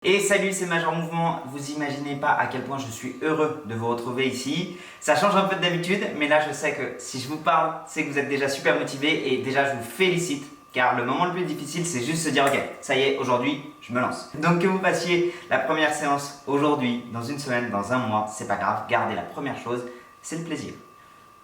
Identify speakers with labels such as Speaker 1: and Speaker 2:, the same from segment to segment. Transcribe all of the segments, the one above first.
Speaker 1: Et salut, c'est Major Mouvement. Vous imaginez pas à quel point je suis heureux de vous retrouver ici. Ça change un peu d'habitude, mais là je sais que si je vous parle, c'est que vous êtes déjà super motivé et déjà je vous félicite car le moment le plus difficile c'est juste se dire ok, ça y est, aujourd'hui je me lance. Donc que vous passiez la première séance aujourd'hui, dans une semaine, dans un mois, c'est pas grave, gardez la première chose, c'est le plaisir.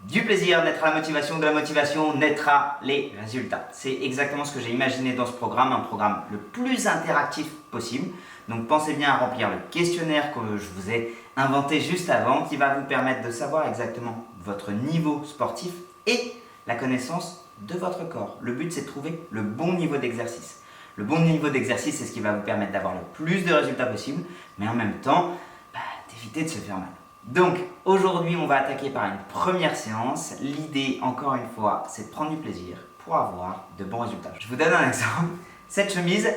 Speaker 1: Du plaisir naîtra la motivation, de la motivation naîtra les résultats. C'est exactement ce que j'ai imaginé dans ce programme, un programme le plus interactif possible. Donc pensez bien à remplir le questionnaire que je vous ai inventé juste avant, qui va vous permettre de savoir exactement votre niveau sportif et la connaissance de votre corps. Le but c'est de trouver le bon niveau d'exercice. Le bon niveau d'exercice c'est ce qui va vous permettre d'avoir le plus de résultats possible, mais en même temps d'éviter de se faire mal. Donc aujourd'hui on va attaquer par une première séance. L'idée encore une fois c'est de prendre du plaisir pour avoir de bons résultats. Je vous donne un exemple. Cette chemise,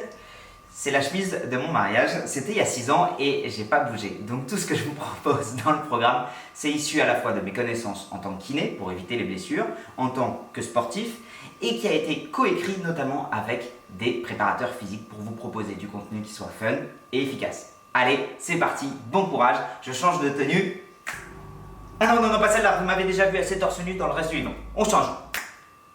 Speaker 1: c'est la chemise de mon mariage. C'était il y a 6 ans et j'ai pas bougé. Donc tout ce que je vous propose dans le programme, c'est issu à la fois de mes connaissances en tant que kiné pour éviter les blessures, en tant que sportif et qui a été coécrit notamment avec des préparateurs physiques pour vous proposer du contenu qui soit fun et efficace. Allez, c'est parti, bon courage, je change de tenue. Ah non, pas celle-là, vous m'avez déjà vu assez torse nu dans le reste du vivant. On change.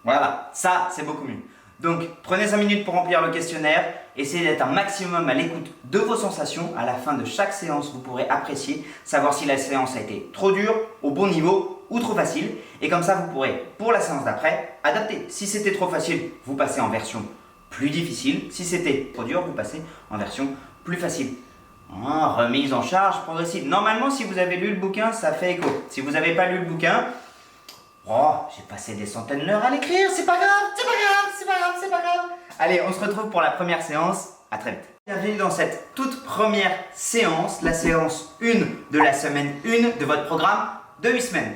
Speaker 1: Voilà, ça c'est beaucoup mieux. Donc prenez 5 minutes pour remplir le questionnaire, essayez d'être un maximum à l'écoute de vos sensations. À la fin de chaque séance, vous pourrez apprécier, savoir si la séance a été trop dure, au bon niveau ou trop facile. Et comme ça, vous pourrez, pour la séance d'après, adapter. Si c'était trop facile, vous passez en version plus difficile. Si c'était trop dur, vous passez en version plus facile. Remise en charge progressive. Normalement, si vous avez lu le bouquin, ça fait écho. Si vous n'avez pas lu le bouquin, j'ai passé des centaines d'heures à l'écrire, c'est pas grave, c'est pas grave, c'est pas grave, c'est pas grave. Allez, on se retrouve pour la première séance. À très vite. Bienvenue dans cette toute première séance, la séance 1 de la semaine 1 de votre programme de 8 semaines.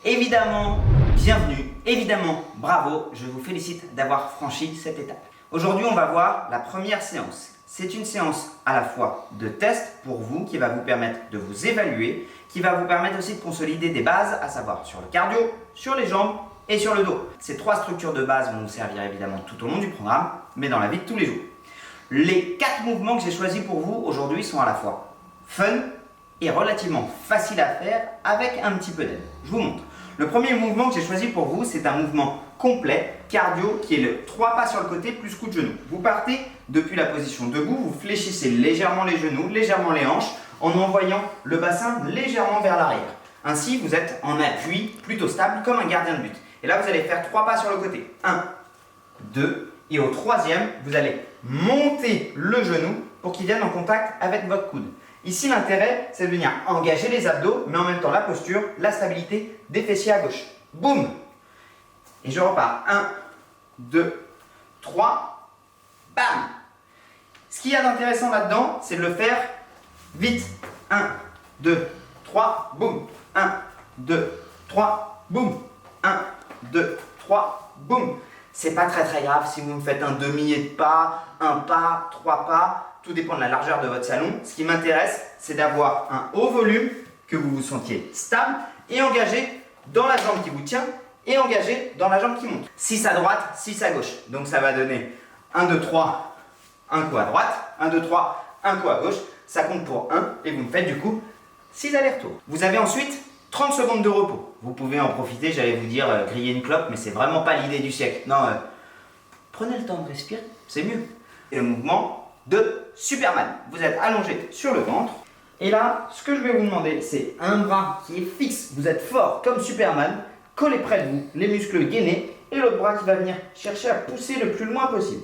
Speaker 1: Évidemment, bienvenue, évidemment, bravo, je vous félicite d'avoir franchi cette étape. Aujourd'hui, on va voir la première séance. C'est une séance à la fois de test pour vous qui va vous permettre de vous évaluer, qui va vous permettre aussi de consolider des bases, à savoir sur le cardio, sur les jambes et sur le dos. Ces 3 structures de base vont vous servir évidemment tout au long du programme, mais dans la vie de tous les jours. Les 4 mouvements que j'ai choisis pour vous aujourd'hui sont à la fois fun et relativement faciles à faire avec un petit peu d'aide. Je vous montre. Le premier mouvement que j'ai choisi pour vous, c'est un mouvement complet, cardio, qui est le 3 pas sur le côté plus coup de genou. Vous partez depuis la position debout, vous fléchissez légèrement les genoux, légèrement les hanches, en envoyant le bassin légèrement vers l'arrière. Ainsi, vous êtes en appui plutôt stable comme un gardien de but. Et là, vous allez faire 3 pas sur le côté. 1, 2, et au 3e, vous allez monter le genou pour qu'il vienne en contact avec votre coude. Ici, l'intérêt, c'est de venir engager les abdos, mais en même temps la posture, la stabilité des fessiers à gauche. Boum! Et je repars. 1, 2, 3, bam! Ce qu'il y a d'intéressant là-dedans, c'est de le faire vite. 1, 2, 3, boum! 1, 2, 3, boum! 1, 2, 3, boum! C'est pas très grave si vous me faites un demi et de pas, un pas, 3 pas. Tout dépend de la largeur de votre salon. Ce qui m'intéresse, c'est d'avoir un haut volume, que vous vous sentiez stable et engagé dans la jambe qui vous tient et engagé dans la jambe qui monte. 6 à droite, 6 à gauche. Donc ça va donner 1, 2, 3, un coup à droite, 1, 2, 3, un coup à gauche. Ça compte pour 1 et vous me faites du coup 6 allers-retours. Vous avez ensuite 30 secondes de repos. Vous pouvez en profiter, j'allais vous dire griller une clope, mais c'est vraiment pas l'idée du siècle. Non, prenez le temps de respirer, c'est mieux. Et le mouvement de Superman. Vous êtes allongé sur le ventre. Et là, ce que je vais vous demander, c'est un bras qui est fixe. Vous êtes fort comme Superman, collé près de vous, les muscles gainés, et l'autre bras qui va venir chercher à pousser le plus loin possible.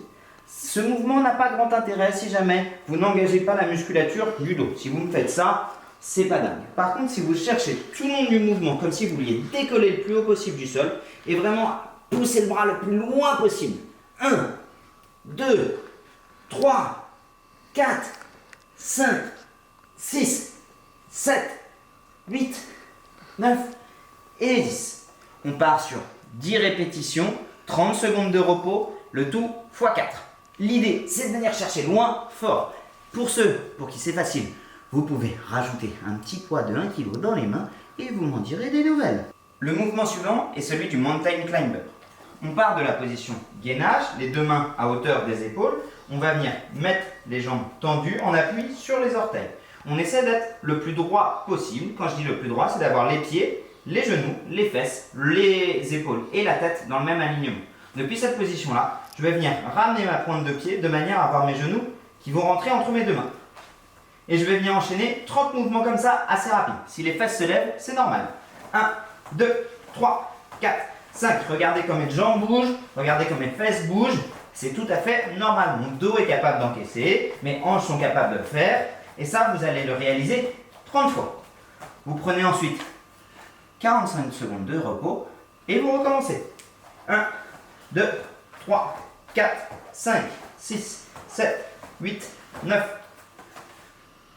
Speaker 1: Ce mouvement n'a pas grand intérêt si jamais vous n'engagez pas la musculature du dos. Si vous me faites ça, c'est pas dingue. Par contre, si vous cherchez tout le long du mouvement, comme si vous vouliez décoller le plus haut possible du sol, et vraiment pousser le bras le plus loin possible. 1, 2, 3, 4, 5, 6, 7, 8, 9 et 10. On part sur 10 répétitions, 30 secondes de repos, le tout x 4. L'idée, c'est de venir chercher loin, fort. Pour ceux pour qui c'est facile, vous pouvez rajouter un petit poids de 1 kg dans les mains et vous m'en direz des nouvelles. Le mouvement suivant est celui du Mountain Climber. On part de la position gainage, les 2 mains à hauteur des épaules. on va venir mettre les jambes tendues en appui sur les orteils. On essaie d'être le plus droit possible. Quand je dis le plus droit, c'est d'avoir les pieds, les genoux, les fesses, les épaules et la tête dans le même alignement. Depuis cette position-là, je vais venir ramener ma pointe de pied de manière à avoir mes genoux qui vont rentrer entre mes deux mains. Et je vais venir enchaîner 30 mouvements comme ça, assez rapides. Si les fesses se lèvent, c'est normal. 1, 2, 3, 4, 5. Regardez comme mes jambes bougent, regardez comme mes fesses bougent. C'est tout à fait normal. Mon dos est capable d'encaisser, mes hanches sont capables de le faire. Et ça, vous allez le réaliser 30 fois. Vous prenez ensuite 45 secondes de repos et vous recommencez. 1, 2, 3, 4, 5, 6, 7, 8, 9.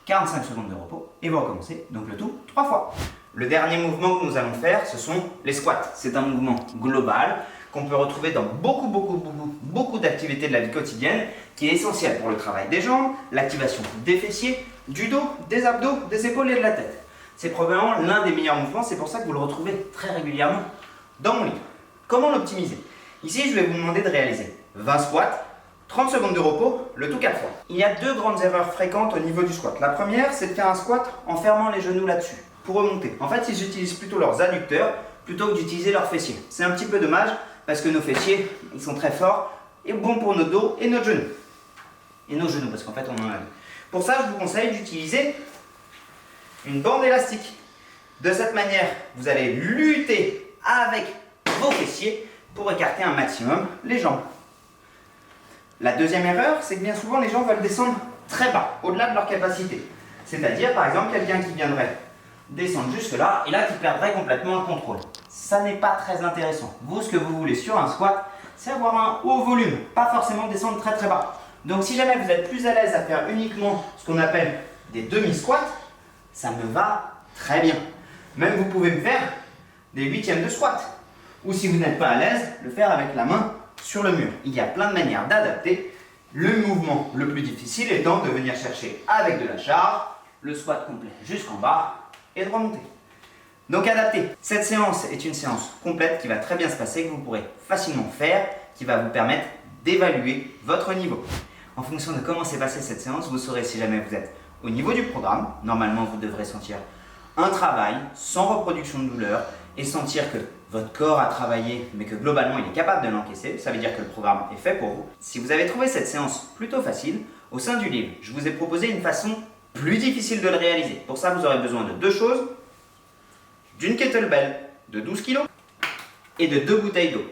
Speaker 1: 45 secondes de repos et vous recommencez. Donc le tout 3 fois. Le dernier mouvement que nous allons faire, ce sont les squats. C'est un mouvement global qu'on peut retrouver dans beaucoup d'activités de la vie quotidienne qui est essentiel pour le travail des jambes, l'activation des fessiers, du dos, des abdos, des épaules et de la tête. C'est probablement l'un des meilleurs mouvements, c'est pour ça que vous le retrouvez très régulièrement dans mon livre. Comment l'optimiser? Ici, je vais vous demander de réaliser 20 squats, 30 secondes de repos, le tout 4 fois. Il y a deux grandes erreurs fréquentes au niveau du squat. La première, c'est de faire un squat en fermant les genoux là-dessus, pour remonter. En fait, ils utilisent plutôt leurs adducteurs plutôt que d'utiliser leurs fessiers. C'est un petit peu dommage parce que nos fessiers, ils sont très forts et bons pour notre dos et notre genou. Et nos genoux, parce qu'en fait, on en a deux. Pour ça, je vous conseille d'utiliser une bande élastique. De cette manière, vous allez lutter avec vos fessiers pour écarter un maximum les jambes. La deuxième erreur, c'est que bien souvent, les gens veulent descendre très bas, au-delà de leur capacité. C'est-à-dire, par exemple, quelqu'un qui viendrait descendre jusque là, et là, qui perdrait complètement le contrôle. Ça n'est pas très intéressant. Vous, ce que vous voulez sur un squat, c'est avoir un haut volume, pas forcément descendre très très bas. Donc si jamais vous êtes plus à l'aise à faire uniquement ce qu'on appelle des demi-squats, ça me va très bien. Même vous pouvez me faire des huitièmes de squat. Ou si vous n'êtes pas à l'aise, le faire avec la main sur le mur. Il y a plein de manières d'adapter. Le mouvement le plus difficile étant de venir chercher avec de la charge, le squat complet jusqu'en bas et de remonter. Donc adapter. Cette séance est une séance complète qui va très bien se passer, que vous pourrez facilement faire, qui va vous permettre d'évaluer votre niveau. En fonction de comment s'est passée cette séance, vous saurez si jamais vous êtes au niveau du programme. Normalement, vous devrez sentir un travail sans reproduction de douleur et sentir que votre corps a travaillé, mais que globalement, il est capable de l'encaisser. Ça veut dire que le programme est fait pour vous. Si vous avez trouvé cette séance plutôt facile, au sein du livre, je vous ai proposé une façon plus difficile de le réaliser. Pour ça, vous aurez besoin de deux choses. D'une kettlebell de 12 kg et de 2 bouteilles d'eau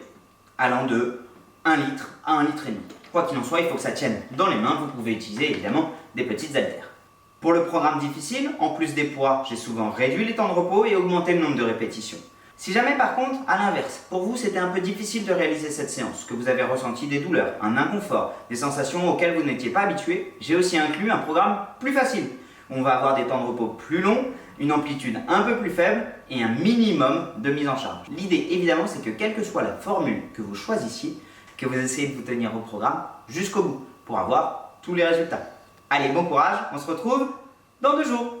Speaker 1: allant de 1 litre à 1 litre et demi. Quoi qu'il en soit, il faut que ça tienne dans les mains. Vous pouvez utiliser évidemment des petites haltères. Pour le programme difficile, en plus des poids, j'ai souvent réduit les temps de repos et augmenté le nombre de répétitions. Si jamais par contre, à l'inverse, pour vous c'était un peu difficile de réaliser cette séance, que vous avez ressenti des douleurs, un inconfort, des sensations auxquelles vous n'étiez pas habitué, j'ai aussi inclus un programme plus facile. On va avoir des temps de repos plus longs, une amplitude un peu plus faible et un minimum de mise en charge. L'idée évidemment c'est que quelle que soit la formule que vous choisissiez, que vous essayez de vous tenir au programme jusqu'au bout pour avoir tous les résultats. Allez, bon courage, on se retrouve dans 2 jours.